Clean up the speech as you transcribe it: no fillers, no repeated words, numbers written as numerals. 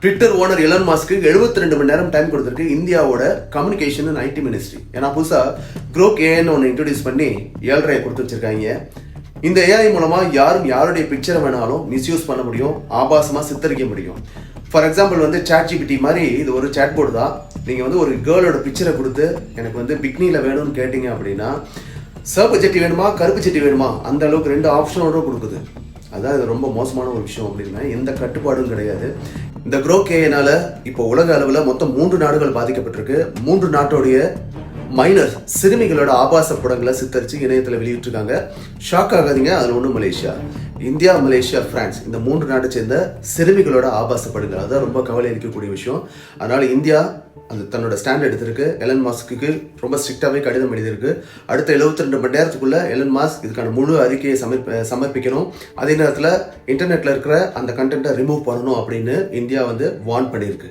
Twitter owner Elon mask 72 மணி நேரம் time கொடுத்துருக்கு இந்தியாவோட கம்யூனிகேஷன் அண்ட் ஐடி மினிஸ்ட்ரி. ஏன்னா புதுசாக க்ரோக் ஏன்னு ஒன்று இன்ட்ரடியூஸ் பண்ணி 7.5 கொடுத்து வச்சிருக்காங்க. இந்த ஏஐ மூலமா யாரும் யாருடைய பிக்சரை வேணாலும் மிஸ்யூஸ் பண்ண முடியும், ஆபாசமா சித்தரிக்க முடியும். ஃபார் எக்ஸாம்பிள் வந்து ChatGPT மாதிரி இது ஒரு சேட் போர்டு தான். நீங்கள் வந்து ஒரு கேர்ளோட பிக்சரை கொடுத்து எனக்கு வந்து பிக்னியில் வேணும்னு கேட்டீங்க அப்படின்னா, சிவப்பு சட்டி வேணுமா கருப்பு சட்டி வேணுமா அந்த அளவுக்கு 2 ஆப்ஷனோட கொடுக்குது. அதான் இது ரொம்ப மோசமான ஒரு விஷயம் அப்படின்னா எந்த கட்டுப்பாடும் கிடையாது. இந்த க்ரோக் ஏஐனால இப்போ உலக அளவில் மொத்தம் 3 நாடுகள் பாதிக்கப்பட்டிருக்கு. 3 நாட்டோடைய மைனர் சிறுமிகளோட ஆபாச படங்களை சித்தரித்து இணையத்தில் வெளியிட்டிருக்காங்க. ஷாக் ஆகாதீங்க, அதில் ஒன்று மலேசியா, இந்தியா, மலேசியா, பிரான்ஸ், இந்த 3 நாட்டை சேர்ந்த சிறுமிகளோட ஆபாச படங்கள். அதுதான் ரொம்ப கவலை அளிக்கக்கூடிய விஷயம். அதனால இந்தியா அந்த தன்னோட ஸ்டாண்ட் எடுத்திருக்கு. எலன் மாஸ்க்கு ரொம்ப ஸ்ட்ரிக்டாகவே கடிதம் எழுதியிருக்கு. அடுத்த 72 மணி நேரத்துக்குள்ள எலன் மாஸ்க் இதுக்கான முழு அறிக்கையை சமர்ப்பிக்கணும். அதே நேரத்தில் இன்டர்நெட்டில் இருக்கிற அந்த கண்டென்ட்டை ரிமூவ் பண்ணணும் அப்படின்னு இந்தியா வந்து வார்ன் பண்ணியிருக்கு.